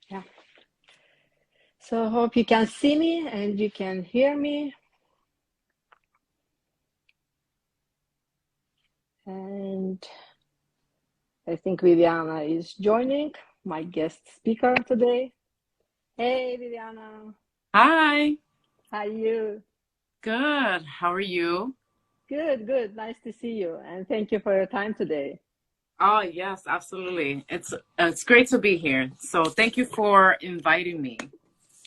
Yeah. So hope you can see me and you can hear me. And I think Viviana is joining, my guest speaker today. Hey, Viviana. Hi. How are you? Good. How are you? Good, good. Nice to see you. And thank you for your time today. Oh, yes, absolutely. It's great to be here. So thank you for inviting me.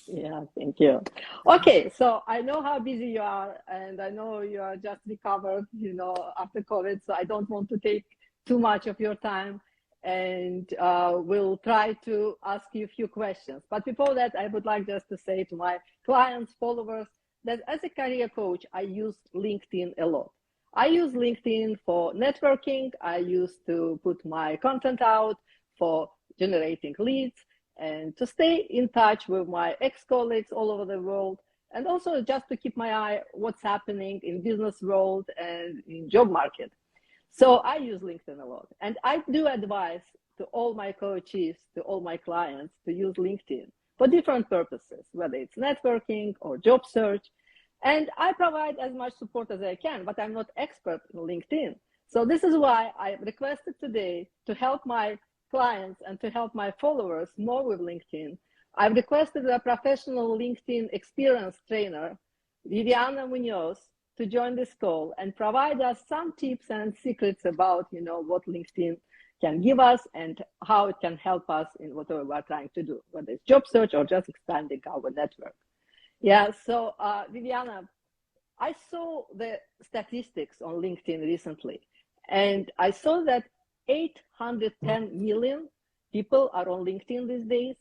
Yeah, thank you. Okay, so I know how busy you are, and I know you are just recovered, after COVID. So I don't want to take too much of your time, and we'll try to ask you a few questions. But before that, I would like just to say to my clients, followers, that as a career coach, I use LinkedIn a lot. I use LinkedIn for networking. I used to put my content out for generating leads and to stay in touch with my ex-colleagues all over the world, and also just to keep my eye what's happening in business world and in job market. So I use LinkedIn a lot, and I do advise to all my coaches, to all my clients, to use LinkedIn for different purposes, whether it's networking or job search. And I provide as much support as I can, but I'm not expert in LinkedIn. So this is why I requested today to help my clients and to help my followers more with LinkedIn. I've requested a professional LinkedIn experience trainer, Viviana Muñoz, to join this call and provide us some tips and secrets about, what LinkedIn can give us and how it can help us in whatever we're trying to do, whether it's job search or just expanding our network. Yeah, so Viviana, I saw the statistics on LinkedIn recently, and I saw that 810 million people are on LinkedIn these days,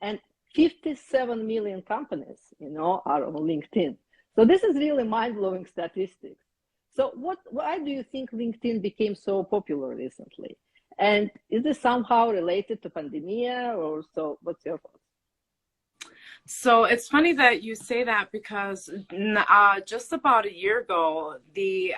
and 57 million companies, are on LinkedIn. So this is really mind-blowing statistics. So why do you think LinkedIn became so popular recently? And is this somehow related to pandemia or so? What's your thoughts? So it's funny that you say that because just about a year ago, the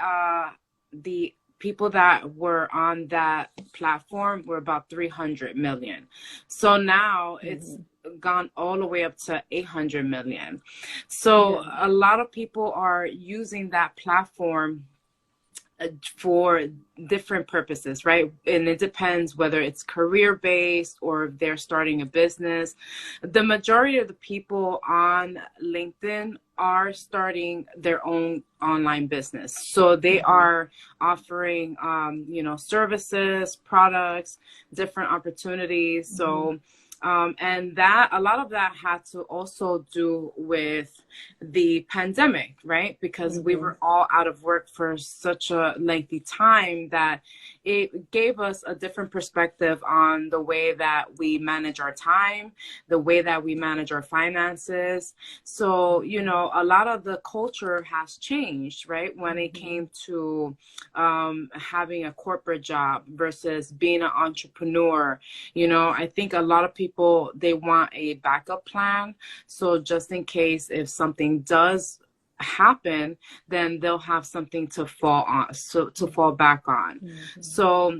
people that were on that platform were about 300 million. So now it's gone all the way up to 800 million. So a lot of people are using that platform for different purposes, right? And it depends whether it's career based or if they're starting a business. The majority of the people on LinkedIn are starting their own online business. So they are offering, services, products, different opportunities. So and that a lot of that had to also do with the pandemic, right? Because we were all out of work for such a lengthy time that it gave us a different perspective on the way that we manage our time, the way that we manage our finances. So, a lot of the culture has changed, right? When it came to having a corporate job versus being an entrepreneur. I think a lot of people, they want a backup plan. So just in case if something does happen, then they'll have something to fall on, so to fall back on. So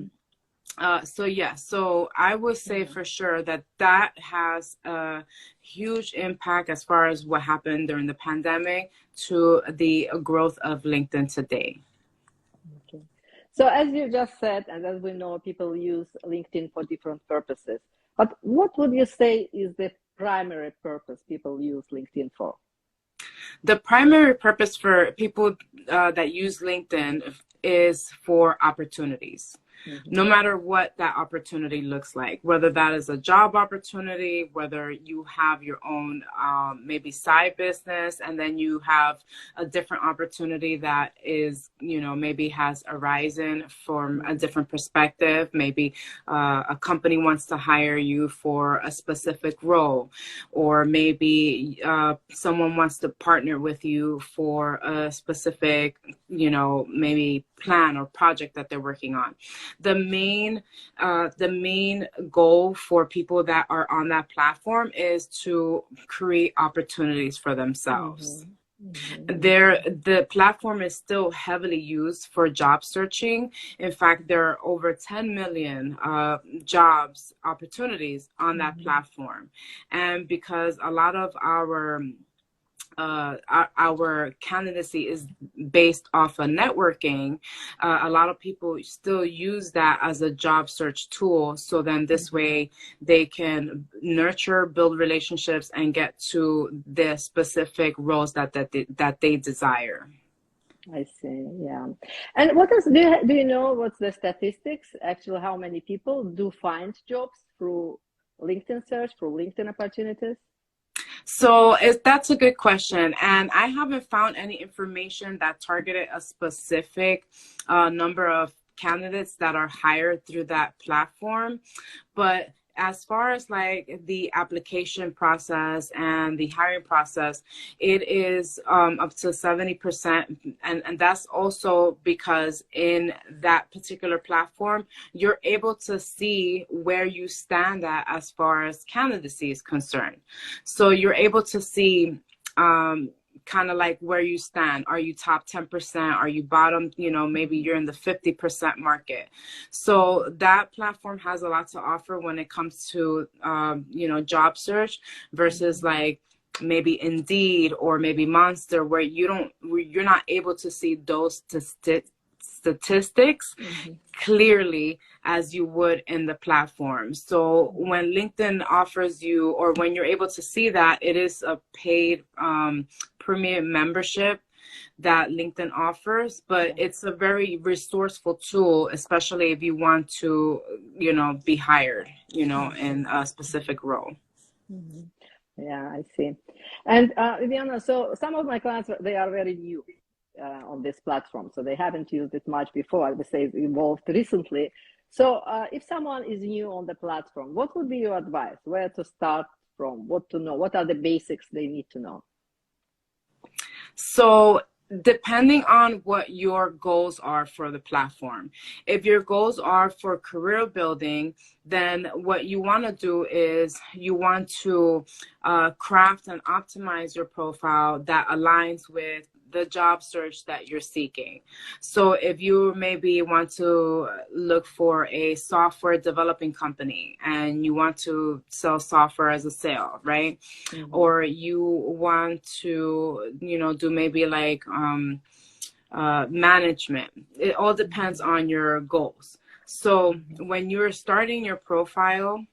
so I would say for sure that has a huge impact as far as what happened during the pandemic to the growth of LinkedIn today. Okay. So as you just said, and as we know, people use LinkedIn for different purposes. But what would you say is the primary purpose people use LinkedIn for? The primary purpose for people that use LinkedIn is for opportunities. No matter what that opportunity looks like, whether that is a job opportunity, whether you have your own maybe side business, and then you have a different opportunity that is, maybe has arisen from a different perspective. Maybe a company wants to hire you for a specific role, or maybe someone wants to partner with you for a specific, maybe plan or project that they're working on. The main goal for people that are on that platform is to create opportunities for themselves. The platform is still heavily used for job searching. In fact, there are over 10 million jobs opportunities on that platform. And because a lot of our candidacy is based off of networking, a lot of people still use that as a job search tool. So then this way they can nurture, build relationships, and get to the specific roles that they desire. I see. Yeah. And what is, do you know what's the statistics, actually, how many people do find jobs through LinkedIn search, through LinkedIn opportunities? So that's a good question. And I haven't found any information that targeted a specific number of candidates that are hired through that platform. But as far as like the application process and the hiring process, it is up to 70%. And that's also because in that particular platform, you're able to see where you stand at as far as candidacy is concerned. So you're able to see kind of like where you stand. Are you top 10%? Are you bottom? You know, maybe you're in the 50% market. So that platform has a lot to offer when it comes to, you know, job search versus like maybe Indeed or maybe Monster, where you're not able to see those statistics clearly as you would in the platform. So when LinkedIn offers you, or when you're able to see that, it is a paid premium membership that LinkedIn offers, but it's a very resourceful tool, especially if you want to, you know, be hired, you know, in a specific role. Yeah, I see. And Viviana, so some of my clients, they are very new on this platform, so they haven't used it much before. I would say it's evolved recently. So if someone is new on the platform, what would be your advice? Where to start from? What to know? What are the basics they need to know? So depending on what your goals are for the platform, if your goals are for career building, then what you want to do is you want to craft and optimize your profile that aligns with the job search that you're seeking. So if you maybe want to look for a software developing company and you want to sell software as a sale, right? Or you want to, you know, do maybe like management. It all depends on your goals. So when you're starting your profile,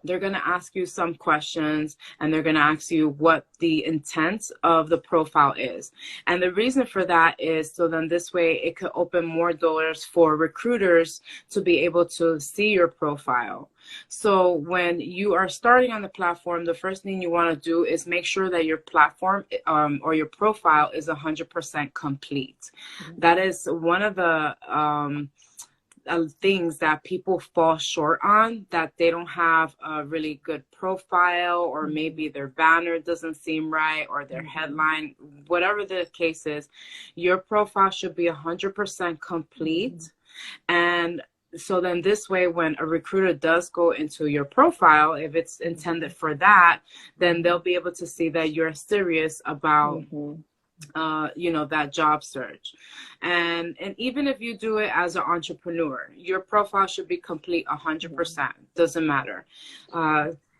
they're going to ask you some questions and they're going to ask you what the intent of the profile is. And the reason for that is so then this way it could open more doors for recruiters to be able to see your profile. So when you are starting on the platform, the first thing you want to do is make sure that your platform or your profile is 100% complete. That is one of the things that people fall short on, that they don't have a really good profile, or maybe their banner doesn't seem right, or their headline, whatever the case is. Your profile should be 100% complete. And so then this way, when a recruiter does go into your profile, if it's intended for that, then they'll be able to see that you're serious about you know, that job search. And even if you do it as an entrepreneur, your profile should be complete 100%. Doesn't matter.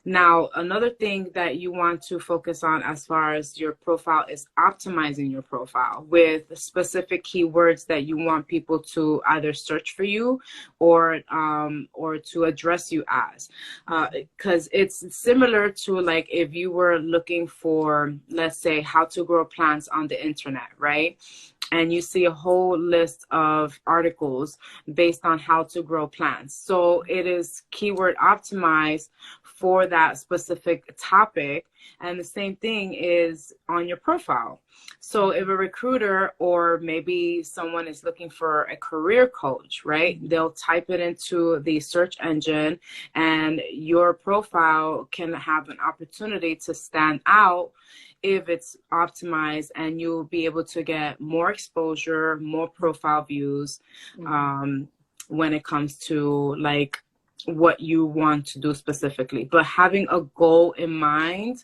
Now, another thing that you want to focus on as far as your profile is optimizing your profile with specific keywords that you want people to either search for you or to address you as. Because it's similar to like if you were looking for, let's say, how to grow plants on the internet, right? And you see a whole list of articles based on how to grow plants. So it is keyword optimized for that specific topic. And the same thing is on your profile. So if a recruiter or maybe someone is looking for a career coach, right, they'll type it into the search engine and your profile can have an opportunity to stand out if it's optimized, and you'll be able to get more exposure, more profile views when it comes to like what you want to do specifically, but having a goal in mind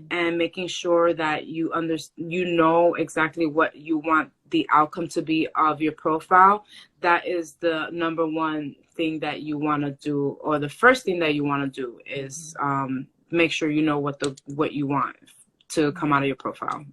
and making sure that you know exactly what you want the outcome to be of your profile. That is the number one thing that you want to do, or the first thing that you want to do is make sure you know what you want to come out of your profile.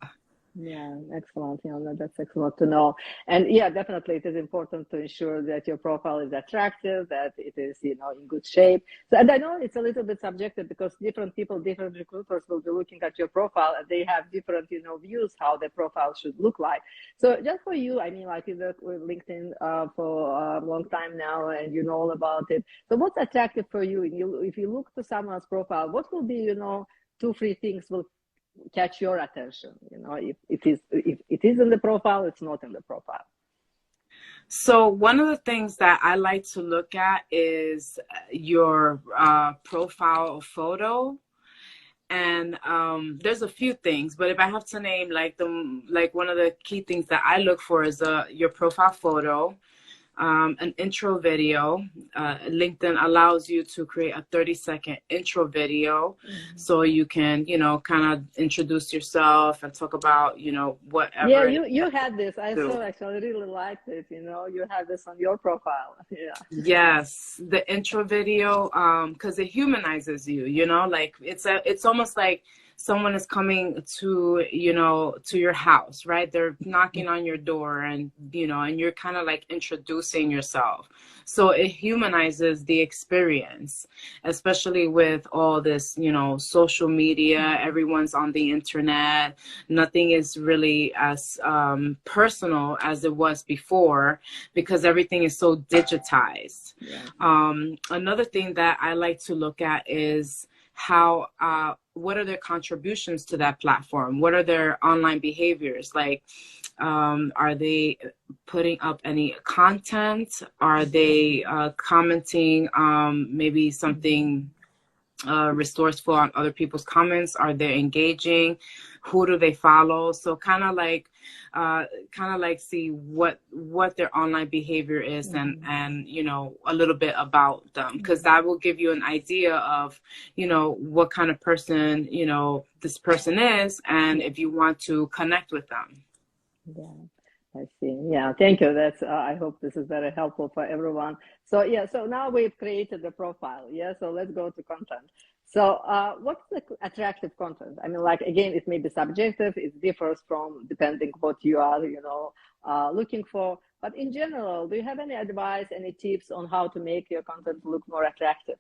Yeah, excellent. That's excellent to know. And yeah, definitely it is important to ensure that your profile is attractive, that it is, in good shape. So, and I know it's a little bit subjective because different people, different recruiters will be looking at your profile and they have different, views how their profile should look like. So just for you, I mean, like you work with LinkedIn for a long time now and you know all about it. So what's attractive for you? If you look to someone's profile, what will be, 2-3 things will catch your attention, if it is in the profile, it's not in the profile. So one of the things that I like to look at is your profile photo. And there's a few things, but if I have to name one of the key things that I look for is your profile photo, an intro video. LinkedIn allows you to create a 30-second intro video, so you can, kind of introduce yourself and talk about, whatever. Yeah, you had this. I saw, actually, I really liked it. You had this on your profile. Yeah. Yes, the intro video, because it humanizes you. Like it's almost like someone is coming to your house, right? They're knocking on your door and and you're kind of like introducing yourself. So it humanizes the experience, especially with all this, social media. Everyone's on the internet. Nothing is really as personal as it was before because everything is so digitized. Yeah. Another thing that I like to look at is how what are their contributions to that platform? What are their online behaviors? Like, are they putting up any content? Are they commenting maybe something resourceful on other people's comments? Are they engaging? Who do they follow? So kind of like see what their online behavior is and a little bit about them, because that will give you an idea of what kind of person this person is, and if you want to connect with them. Yeah, I see. Yeah, thank you. That's I hope this is very helpful for everyone. So yeah, so now we've created the profile. Yeah, so let's go to content. So what's the attractive content? I mean, like, again, it may be subjective. It differs from depending what you are, looking for. But in general, do you have any advice, any tips on how to make your content look more attractive?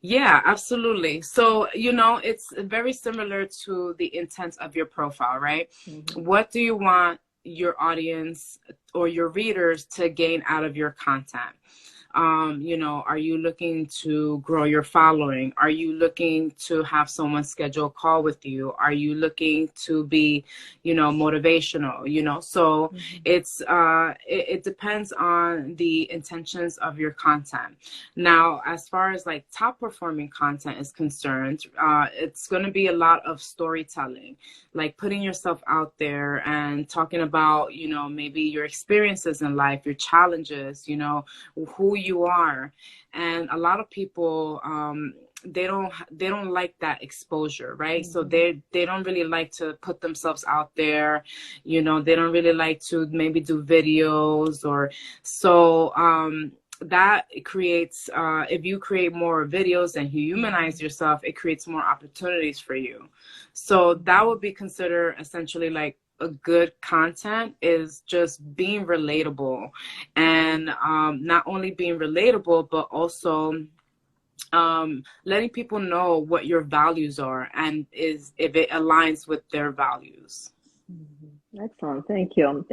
Yeah, absolutely. So, it's very similar to the intent of your profile, right? What do you want your audience or your readers to gain out of your content? Are you looking to grow your following? Are you looking to have someone schedule a call with you? Are you looking to be, motivational? So it depends on the intentions of your content. Now, as far as like top performing content is concerned, it's going to be a lot of storytelling, like putting yourself out there and talking about, maybe your experiences in life, your challenges, who you are. And a lot of people they don't like that exposure, right? So they don't really like to put themselves out there, they don't really like to maybe do videos or so. That creates if you create more videos and you humanize yourself, it creates more opportunities for you. So that would be considered essentially like a good content is just being relatable, and not only being relatable, but also letting people know what your values are and if it aligns with their values. Excellent. Thank you. And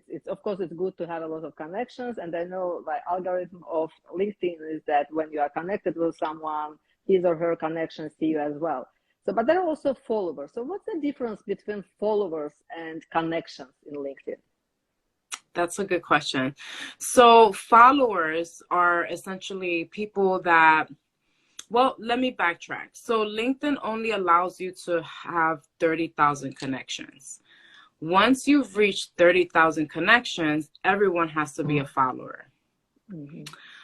it's of course it's good to have a lot of connections. And I know like algorithm of LinkedIn is that when you are connected with someone, his or her connections see you as well. So, but there are also followers. So what's the difference between followers and connections in LinkedIn? That's a good question. So followers are essentially people that, well, let me backtrack. So LinkedIn only allows you to have 30,000 connections. Once you've reached 30,000 connections, everyone has to be a follower. Mm-hmm.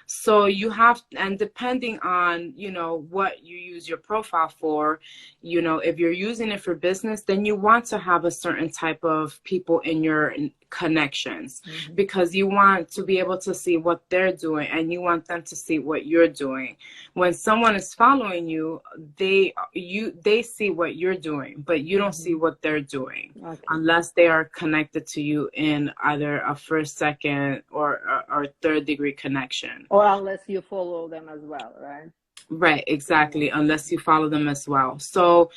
So you have, and depending on, you know, what you use your profile for, you know, if you're using it for business, then you want to have a certain type of people in your connections, Mm-hmm. because you want to be able to see what they're doing and you want them to see what you're doing. When someone is following you, they see what you're doing, but you don't see what they're doing, Okay. unless they are connected to you in either a first, second, or third degree connection. Or unless you follow them as well, right? Right, exactly, unless you follow them as well. So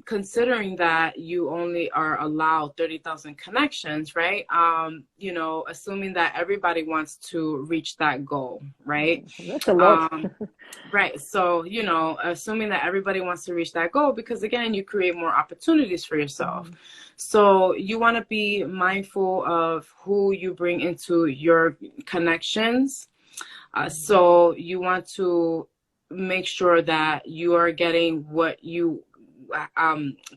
considering that you only are allowed 30,000 connections, right? You know, assuming that everybody wants to reach that goal, right? That's a lot. Right. So, you know, assuming that everybody wants to reach that goal, because again, you create more opportunities for yourself. So you want to be mindful of who you bring into your connections. So you want to make sure that you are getting what you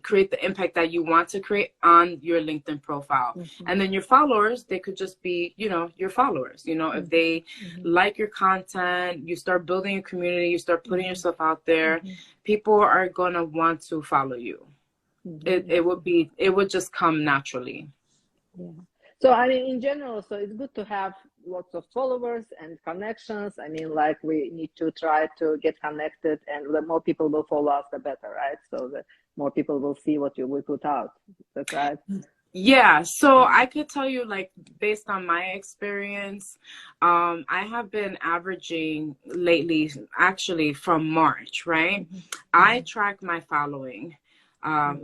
create, the impact that you want to create on your LinkedIn profile. And then your followers, they could just be, you know, your followers. You know, if they like your content, you start building a community, you start putting yourself out there, people are going to want to follow you. It would just come naturally. Yeah. So, I mean, in general, so it's good to have lots of followers and connections. I mean, like, we need to try to get connected, and the more people will follow us, the better, right? So the more people will see what we put out. That's right. Yeah, so I could tell you, like, based on my experience, I have been averaging lately, actually from March, right? I track my following.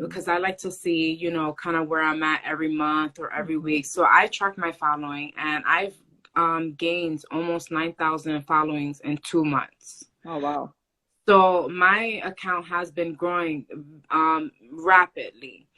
Because I like to see, you know, kind of where I'm at every month or every week. So I track my following, and I've gained almost 9,000 followings in 2 months. Oh, wow. So my account has been growing rapidly.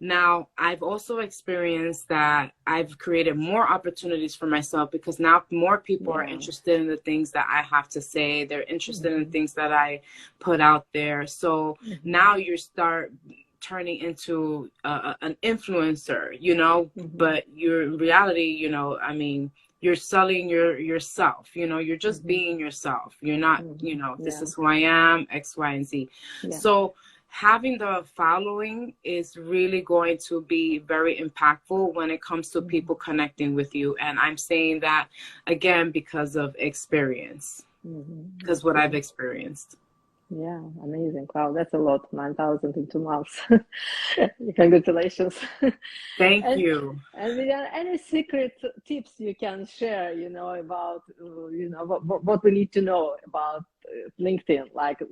Now, I've also experienced that I've created more opportunities for myself, because now more people are interested in the things that I have to say. They're interested in things that I put out there. So now you start turning into an influencer, you know, but your reality, you know, I mean, you're selling yourself, you know, you're just being yourself. You're not, you know, this is who I am, X, Y, and Z. So having the following is really going to be very impactful when it comes to people connecting with you. And I'm saying that, again, because of experience, because what I've experienced. Yeah, amazing. Wow, that's a lot. 9,000 in 2 months. Congratulations. Thank you. And Viviana, any secret tips you can share, you know, about, you know, what we need to know about LinkedIn, like,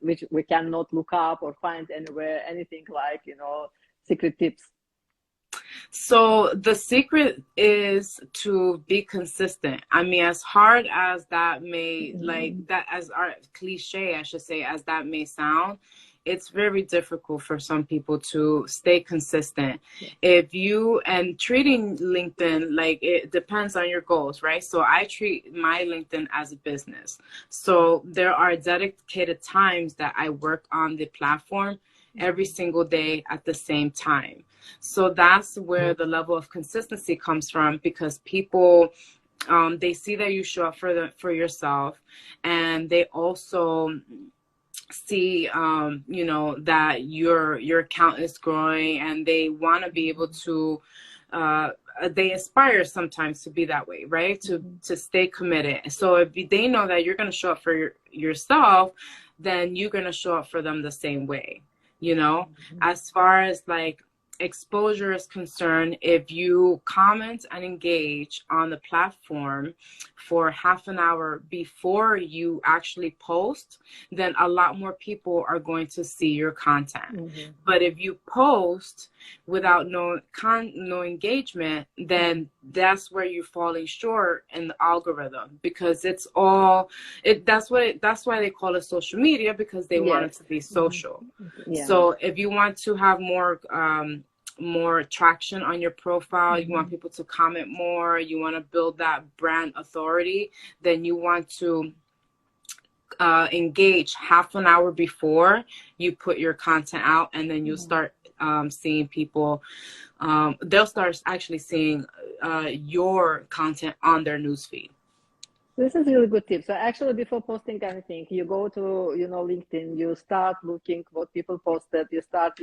which we cannot look up or find anywhere, anything like, you know, secret tips? So the secret is to be consistent. I mean, as hard as that may, like, that, as our cliche, I should say, as that may sound, it's very difficult for some people to stay consistent. If you, and treating LinkedIn, like, it depends on your goals, right? So I treat my LinkedIn as a business. So there are dedicated times that I work on the platform every single day at the same time. So that's where the level of consistency comes from, because people, they see that you show up for yourself, and they also see, you know, that your account is growing, and they want to be able to, they aspire sometimes to be that way, right? To stay committed. So if they know that you're going to show up for yourself, then you're going to show up for them the same way, you know? As far as, like, exposure is concerned, if you comment and engage on the platform for half an hour before you actually post, then a lot more people are going to see your content. But if you post without no engagement, then that's where you're falling short in the algorithm, because it's all that's why they call it social media, because they want it to be social. So if you want to have more traction on your profile, you want people to comment more, you want to build that brand authority, then you want to engage half an hour before you put your content out, and then you'll start seeing people, they'll start actually seeing your content on their newsfeed. This is really good tip. So actually, before posting anything, you go to, LinkedIn, you start looking what people posted, you start,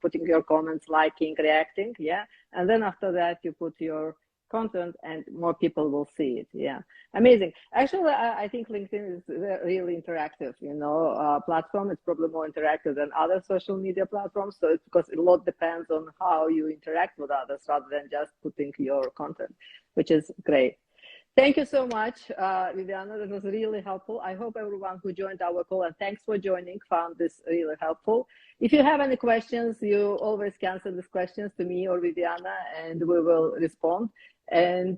putting your comments, liking, reacting, yeah. And then after that, you put your content and more people will see it. Yeah. Amazing. Actually, I think LinkedIn is really interactive, platform. It's probably more interactive than other social media platforms. So it's because a lot depends on how you interact with others rather than just putting your content, which is great. Thank you so much, Viviana. That was really helpful. I hope everyone who joined our call, and thanks for joining, found this really helpful. If you have any questions, you always can send these questions to me or Viviana, and we will respond. And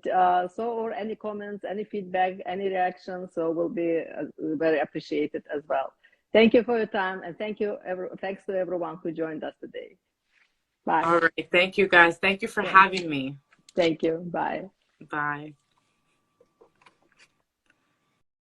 or any comments, any feedback, any reactions, so will be very appreciated as well. Thank you for your time, and thanks to everyone who joined us today. Bye. All right. Thank you, guys. Thank you for having me. Thank you. Bye. Bye.